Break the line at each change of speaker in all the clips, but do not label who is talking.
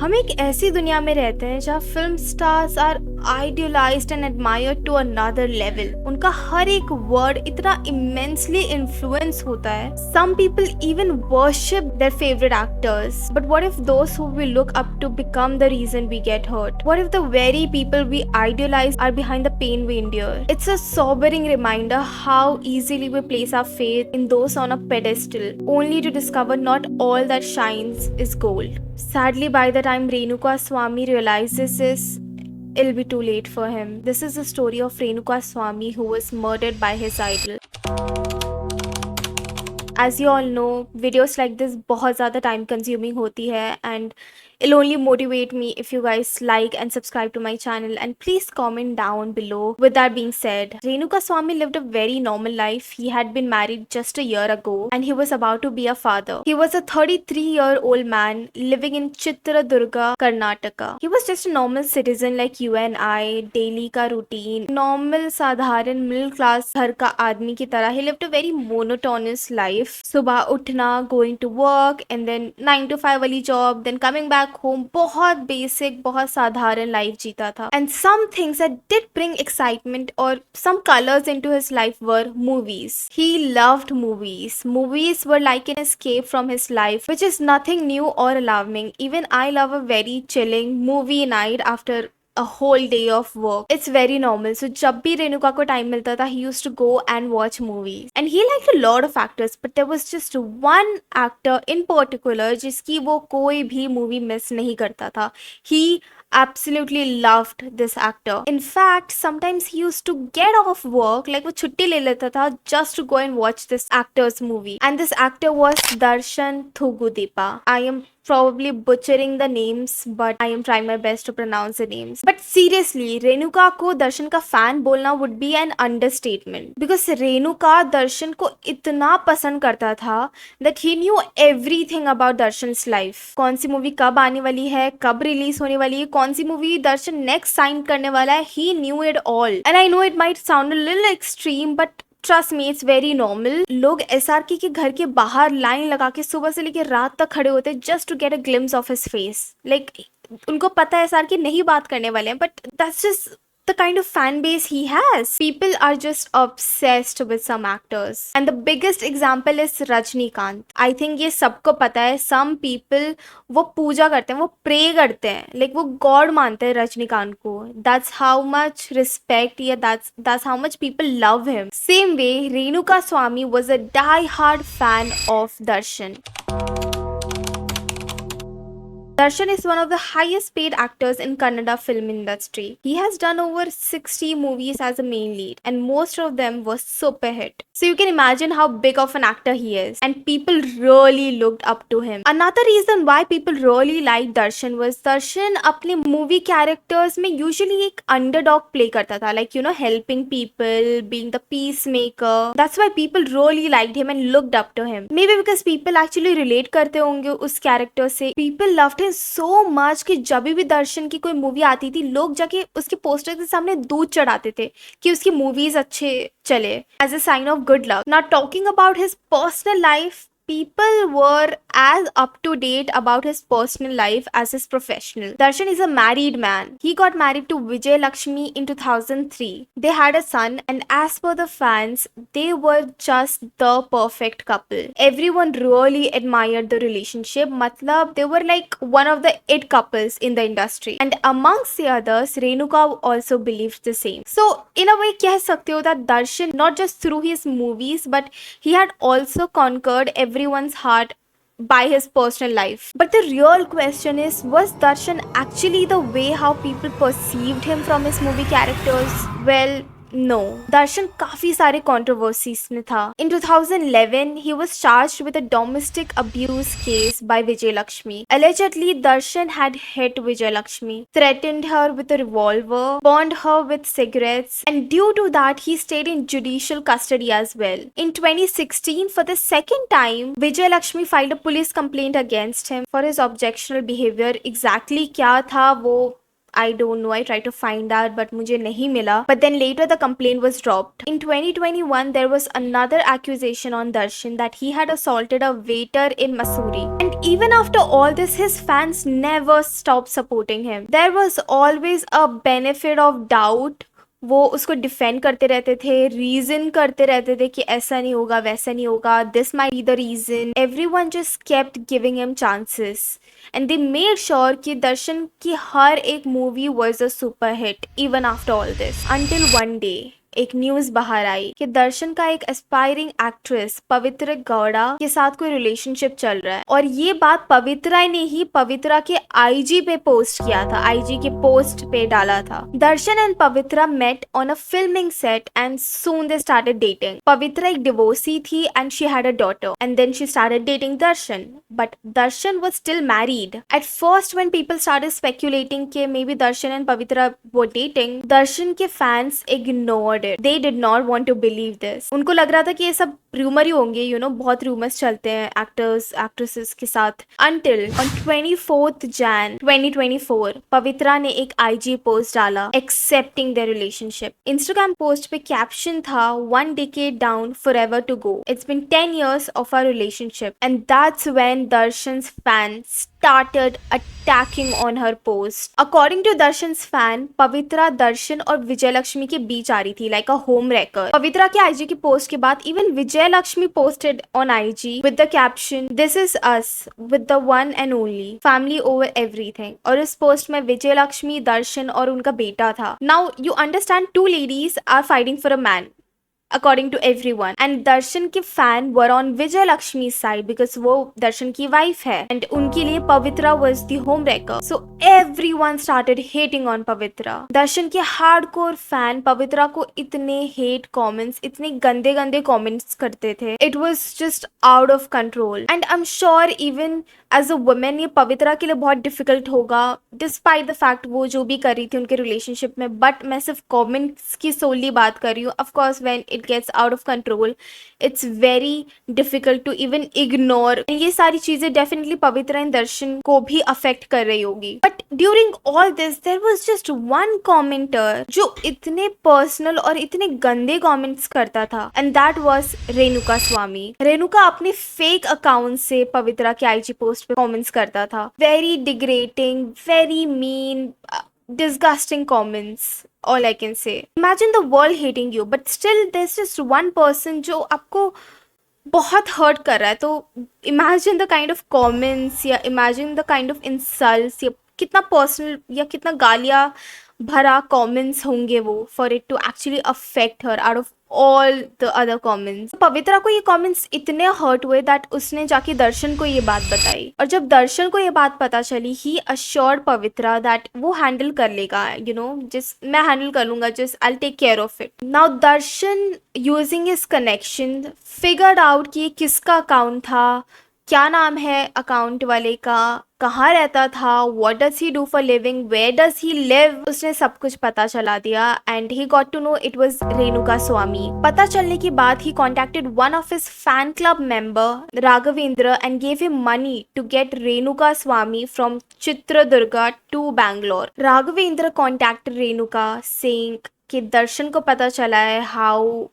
हम एक ऐसी दुनिया में रहते हैं जहाँ film stars are idealised and admired to another level. उनका हर एक वर्ड इतना इमेंसली इन्फ्लुएंस होता है। Some people even worship their favourite actors, but what if those who we look up to become the reason we get hurt? What if the very people we idealise are behind the pain we endure? It's a sobering reminder how easily we place our faith in those on a pedestal, only to discover not all that shines is gold. Sadly, by the time Renuka Swami realizes this, it'll be too late for him. This is the story of Renuka Swami, who was murdered by his idol. As you all know, videos like this बहुत ज़्यादा time consuming होती है, and it'll only motivate me if you guys like and subscribe to my channel, and please comment down below. With that being said, Renuka Swami lived a very normal life. He had been married just a year ago and he was about to be a father. He was a 33-year-old man living in Chitradurga, Karnataka. He was just a normal citizen like you and I. Daily का routine, normal साधारण middle class घर का आदमी की तरह. He lived a very monotonous life. सुबह उठना, going to work, and then 9 to 5 वाली job, then coming back home. बहुत बेसिक, बहुत साधारण लाइफ जीता था. And some things that did bring excitement or some colors into his life were movies. He loved movies. Movies were like an escape from his life, which is nothing new or alarming. Even I love a very chilling movie night after a whole day of work. It's very normal. So जब भी रेणुका को time मिलता था, he used to go and watch movies. And he liked a lot of actors, but there was just one actor in particular जिसकी वो कोई भी movie miss नहीं करता था. He absolutely loved this actor. In fact, sometimes he used to get off work, like वो छुट्टी ले लेता था just to go and watch this actor's movie. And this actor was Darshan Thugudipa. I am probably butchering the names, but I am trying my best to pronounce the names. But seriously, Renuka को दर्शन का fan बोलना would be an understatement, because Renuka दर्शन को इतना पसंद करता था that he knew everything about दर्शन's life. कौन सी movie कब आने वाली है, कब रिलीज होने वाली है, कौन सी मूवी दर्शन नेक्स्ट साइन करने वाला है, he knew it all. And I know it might sound a little extreme, but trust me, it's very normal. लोग एसआरके के घर के बाहर लाइन लगा के सुबह से लेकर रात तक खड़े होते हैं just to get a glimpse of his face. Like उनको पता है एसआरके नहीं बात करने वाले हैं, but that's just the kind of fan base he has. People are just obsessed with some actors, and the biggest example is Rajnikant. I think ये सबको पता है. Some people वो पूजा करते हैं, वो pray करते हैं, like वो God मानते हैं रजनीकांत को. That's how much respect, yeah, that's how much people love him. Same way, Renuka Swami was a die-hard fan of Darshan. Darshan is one of the highest paid actors in Kannada film industry. He has done over 60 movies as a main lead, and most of them were super hit. So you can imagine how big of an actor he is, and people really looked up to him. Another reason why people really liked Darshan was Darshan अपने movie characters में usually एक underdog play करता था, like you know, helping people, being the peacemaker. That's why people really liked him and looked up to him. Maybe because people actually relate करते होंगे उस character से. People loved him so much कि जब भी दर्शन की कोई मूवी आती थी, लोग जाके उसके पोस्टर के सामने दूध चढ़ाते थे कि उसकी मूवीज अच्छे चले, as a sign of good luck. Now talking about his personal life, people were as up to date about his personal life as his professional. Darshan is a married man. He got married to Vijay Lakshmi in 2003. They had a son, and as per the fans, they were just the perfect couple. Everyone really admired the relationship. Matlab, they were like one of the it couples in the industry. And amongst the others, Renuka also believed the same. So, in a way, कह सकते हो that Darshan, not just through his movies, but he had also conquered everyone's heart by his personal life. But the real question is, was Darshan actually the way how people perceived him from his movie characters? Well, no. Darshan काफी सारे controversies में था. In 2011, he was charged with a domestic abuse case by Vijay Lakshmi. Allegedly, Darshan had hit Vijay Lakshmi, threatened her with a revolver, burned her with cigarettes, and due to that, he stayed in judicial custody as well. In 2016, for the second time, Vijay Lakshmi filed a police complaint against him for his objectionable behavior. Exactly क्या था वो I don't know. I tried to find that, but मुझे नहीं मिला. But then later the complaint was dropped. In 2021, there was another accusation on Darshan that he had assaulted a waiter in Missouri. And even after all this, his fans never stopped supporting him. There was always a benefit of doubt. वो उसको defend करते रहते थे, reason करते रहते थे कि ऐसा नहीं होगा, वैसा नहीं होगा, this might be the reason. Everyone just kept giving him chances and they made sure कि दर्शन की हर एक movie was a super hit even after all this. Until one day एक न्यूज बाहर आई कि दर्शन का एक एस्पायरिंग एक्ट्रेस पवित्र गौड़ा के साथ कोई रिलेशनशिप चल रहा है. और ये बात पवित्रा ने ही पवित्रा के आईजी पे पोस्ट किया था, आईजी के पोस्ट पे डाला था. Darshan and Pavithra met on a filming set and soon they started dating. Pavithra एक डिवोर्सी थी and she had a daughter and then she started dating Darshan. But Darshan was still married. At first when people started speculating कि maybe Darshan and Pavithra were dating, Darshan के fans ignored it. They did not want to believe this. उनको लग रहा था कि ये सब rumour ही होंगे, you know, बहुत रूमर्स चलते हैं एक्टर्स एक्ट्रेसेस के साथ. Until on 24th Jan 2024 पवित्रा ने एक IG पोस्ट डाला accepting their relationship. Instagram post पे कैप्शन था one decade down forever to go. It's been 10 years of our relationship and that's when Darshan's fans started attacking on her post. According to Darshan's fan, पवित्रा दर्शन और विजय लक्ष्मी के बीच आ रही थी like a home wrecker. पवित्रा के IG की post के बाद even Vijay Lakshmi posted on IG with the caption "This is us with the one and only family over everything." और इस पोस्ट में विजय लक्ष्मी, दर्शन और उनका बेटा था. Now you understand, two ladies are fighting for a man according to everyone and दर्शन के fan were on Vijay Lakshmi side because वो दर्शन की वाइफ है and उनके लिए पवित्रा was the home wrecker. So everyone started hating on पवित्रा. दर्शन के hardcore fan पवित्रा को इतने hate comments, इतने गंदे गंदे comments करते थे. It was just out of control and I'm sure even as a woman ये पवित्रा के लिए बहुत difficult होगा despite the fact वो जो भी कर रही थी उनके relationship में. But मैं सिर्फ comments की solely बात कर रही हूँ. Of course when it gets out of control it's very difficult to even ignore. ये सारी चीजें definitely पवित्रा एंड दर्शन को भी affect कर रही होगी. But during all this there was just one commenter जो इतने personal और इतने गंदे comments करता था and that was रेणुका स्वामी. रेणुका अपने fake account से पवित्रा के IG post पे comments करता था. Very degrading, very mean, disgusting comments. All I can say. Imagine the world hating you, but still there's just one person जो आपको बहुत hurt कर रहा है. तो imagine the kind of comments या imagine the kind of insults या कितना personal या कितना गालियाँ भरा comments होंगे वो for it to actually affect her out of all the other comments. पवित्रा को ये comments इतने hurt हुए that उसने जाके दर्शन को ये बात बताई और जब दर्शन को ये बात पता चली he assured पवित्रा that वो handle कर लेगा, you know, just मैं handle कर लूँगा, just I'll take care of it. Now Darshan using his connection figured out कि ये किसका account था, क्या नाम है अकाउंट वाले का, कहाँ रहता था, what does he do for living, where does he live, उसने सब कुछ पता चला दिया and he got to know it was Renuka स्वामी. पता चलने के बाद he contacted one of his fan club member Raghavendra and gave him money to get Renuka Swami from Chitradurga to Bangalore. Raghavendra contacted Renuka saying कि दर्शन को पता चला है how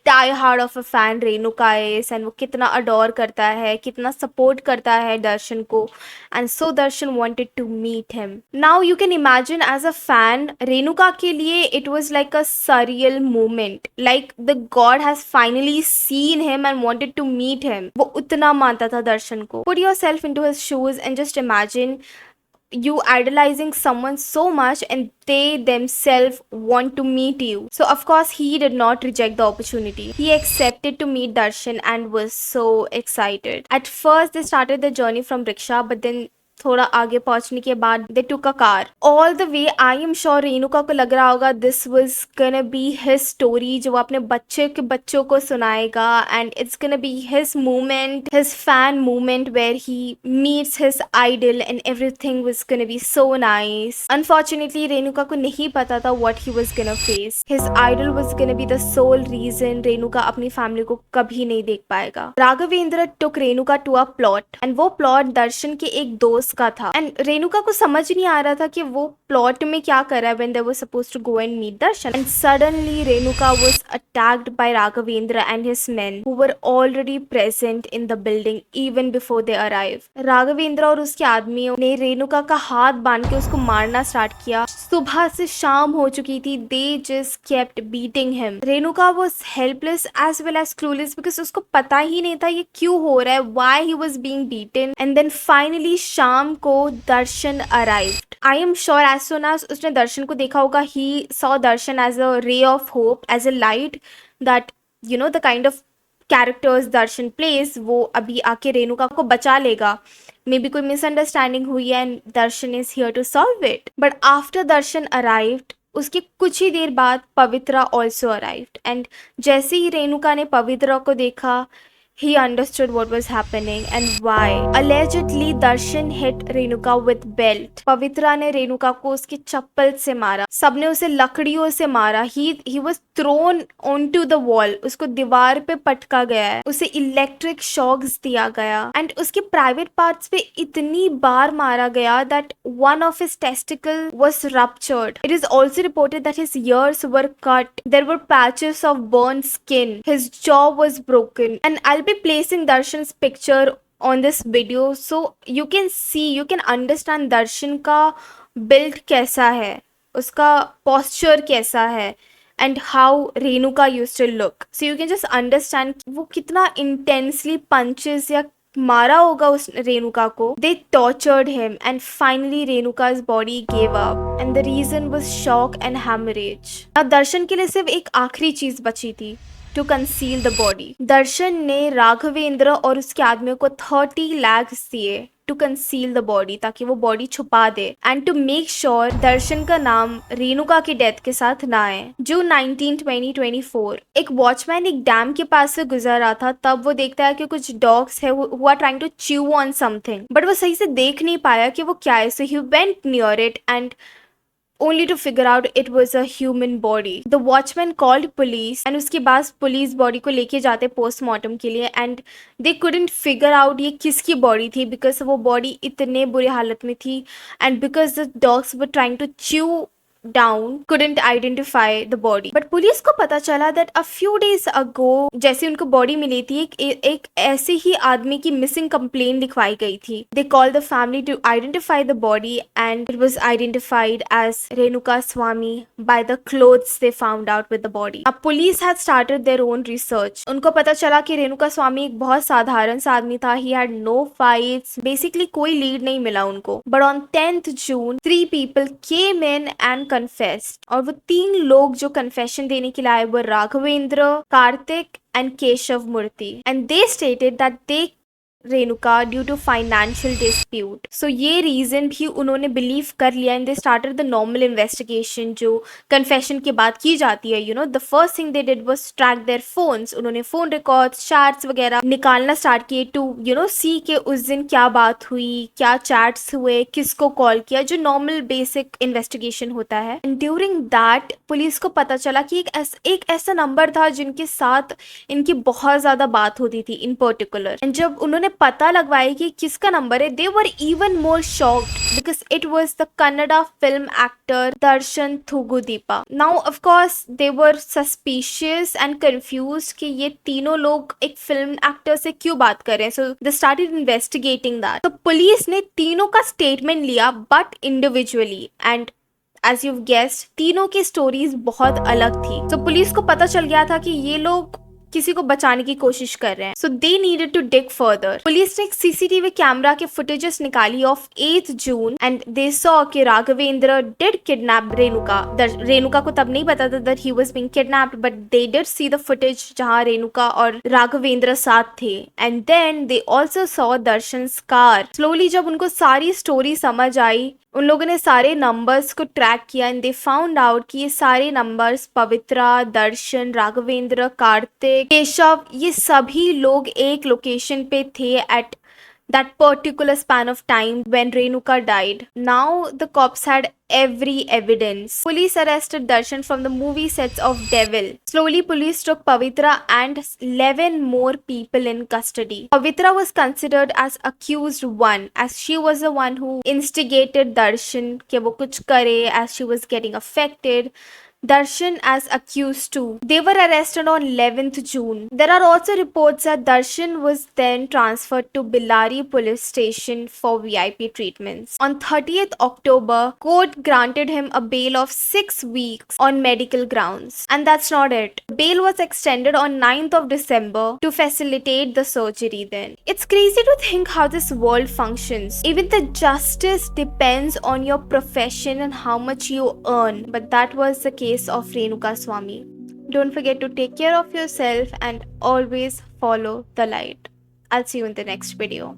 die hard of a fan Renuka is and वो कितना adore करता है, कितना support करता है दर्शन को and so Darshan wanted to meet him. Now you can imagine as a fan Renuka के लिए it was like a surreal moment, like the god has finally seen him and wanted to meet him. वो उतना मानता था दर्शन को. Put yourself into his shoes and just imagine you idolizing someone so much and they themselves want to meet you. So of course he did not reject the opportunity. He accepted to meet Darshan and was so excited. At first they started the journey from rickshaw, but then थोड़ा आगे पहुंचने के बाद they took a car. All the way I am sure Renuka को लग रहा होगा this was gonna be his story जो वो अपने बच्चे के बच्चों को सुनाएगा and it's gonna be his moment, his fan moment where he meets his idol and everything was gonna be so nice. Unfortunately Renuka को नहीं पता था what he was gonna face. His idol was gonna be the sole reason Renuka अपनी family को कभी नहीं देख पाएगा. Raghavendra took Renuka to a plot and वो plot दर्शन के एक दोस्त उसका था एंड रेणुका को समझ नहीं आ रहा था कि वो प्लॉट में क्या कर रहा है when they were supposed to go and meet Darshan. And suddenly Renuka was attacked by Raghavendra and his men who were already present in the building even before they arrived. Raghavendra और उसके आदमियों ने रेणुका का हाथ बांध के उसको मारना स्टार्ट किया. सुबह से शाम हो चुकी थी. They just kept beating him. Renuka was helpless as well as clueless because उसको पता ही नहीं था ये क्यों हो रहा है, why he was being beaten. And then finally शाम को दर्शन arrived. I am sure as soon as उसने दर्शन को देखा होगा, he saw Darshan as a ray of hope, as a light that you know the kind of characters Darshan plays, वो अभी आके रेणुका को बचा लेगा. मे बी कोई मिसअंडरस्टैंडिंग हुई है and Darshan is here to solve it. But after Darshan arrived, उसके कुछ ही देर बाद पवित्रा ऑल्सो अराइव्ड. एंड जैसे ही रेणुका ने पवित्रा को देखा, he understood what was happening and why. Allegedly, Darshan hit Renuka with belt. पवित्रा ने रेणुका को उसके चप्पल से मारा. सबने उसे लकड़ियों से मारा. He was thrown onto the wall. उसको दीवार पे पटका गया है. उसे इलेक्ट्रिक शॉक्स दिया गया. एंड उसके प्राइवेट पार्ट्स पे इतनी बार मारा गया that one of his testicle was ruptured. It is also reported that his ears were cut. There were patches of burned skin. His jaw was broken. And I'll be placing Darshan's picture on this video so you can see, you can understand Darshan का build कैसा है, उसका posture कैसा है and how Renuka used to look. So you can just understand वो कितना intensely punches या मारा होगा उस रेणुका को. They tortured him and finally Renuka's body gave up and the reason was shock and hemorrhage. अब दर्शन के लिए सिर्फ एक आखिरी चीज बची थी, to conceal the body. दर्शन ने राघवेंद्र और उसके आदमियों को 30 लाख दिए to conceal the body, ताकि वो बॉडी छुपा दे and to make sure दर्शन का नाम रेणुका की डेथ के साथ ना आए. जून 19, 2024 एक वॉचमैन एक डैम के पास से गुजर रहा था. तब वो देखता है कि कुछ डॉग्स है who are trying to chew on something, but वो सही से देख नहीं पाया कि वो क्या है. So he went near it and only to figure out it was a human body. The watchman called police and उसके बाद पुलिस बॉडी को लेके जाते पोस्टमार्टम के लिए and they couldn't figure out ये किसकी बॉडी थी because वो बॉडी इतने बुरे हालत में थी and because the dogs were trying to chew down couldn't identify the body. But police को पता चला that a few days ago जैसे उनको बॉडी मिली थी एक ऐसे ही आदमी की मिसिंग कंप्लेन लिखवाई गई थी. They called the family to identify the body and it was identified as Renuka Swami by the clothes they found out with the body. अब police had started their own research. उनको पता चला कि रेणुका स्वामी एक बहुत साधारण सा आदमी था. He had no fights. Basically कोई लीड नहीं मिला उनको. But on 10th June 3 people came in and confessed. और वो 3 लोग जो कन्फेशन देने के लिए आए वो Raghavendra, Karthik and Keshav Murthy. And they stated that they Renuka due to financial dispute. So ये रीजन भी उन्होंने बिलीव कर लिया and they started the normal investigation जो कन्फेशन के बाद की जाती है. You know the first thing they did was track their phones. उन्होंने फोन रिकॉर्ड्स, चैट्स वगैरह निकालना स्टार्ट किए टू यू नो सी के उस दिन क्या बात हुई, क्या चैट्स हुए, किसको कॉल किया, जो नॉर्मल बेसिक इन्वेस्टिगेशन होता है. एंड ड्यूरिंग दैट पुलिस को पता चला कि एक ऐसा नंबर था जिनके साथ इनकी बहुत ज्यादा बात होती थी इन पर्टिकुलर. एंड जब उन्होंने पता लगवाया कि किसका नंबर है, they were even more shocked because it was the Kannada film actor Darshan Thugudipa. Now of course they were suspicious and confused कि ये तीनों लोग एक फिल्म एक्टर से क्यों बात कर रहे हैं. So they started investigating that. तो पुलिस ने तीनों का स्टेटमेंट लिया but individually and as you've guessed तीनों की स्टोरीज बहुत अलग थी. तो पुलिस को पता चल गया था कि ये लोग किसी को बचाने की कोशिश कर रहे हैं. So they needed to dig further. Police ने एक सीसीटीवी कैमरा के फुटेजेस निकाली of 8th June and they saw कि राघवेंद्र डिड किडनैप रेणुका. रेणुका को तब नहीं पता था that he was being kidnapped but they did see the footage जहां रेणुका और राघवेंद्र साथ थे. And then they also saw Darshan's car. Slowly जब उनको सारी स्टोरी समझ आई, उन लोगों ने सारे नंबर्स को ट्रैक किया एंड दे फाउंड आउट कि ये सारे नंबर्स पवित्रा, दर्शन, राघवेंद्र, कार्तिक, केशव, ये सभी लोग एक लोकेशन पे थे eight that particular span of time when Renuka died. Now the cops had every evidence. Police arrested Darshan from the movie sets of Devil. Slowly, police took Pavitra and 11 more people in custody. Pavitra was considered as accused one, as she was the one who instigated Darshan कि वो कुछ करे, as she was getting affected. Darshan as accused too. They were arrested on 11th June. There are also reports that Darshan was then transferred to Billari police station for VIP treatments. On 30th October, court granted him a bail of 6 weeks on medical grounds. And that's not it. Bail was extended on 9th of December to facilitate the surgery then. It's crazy to think how this world functions. Even the justice depends on your profession and how much you earn. But that was the case of Renuka Swami. Don't forget to take care of yourself and always follow the light. I'll see you in the next video.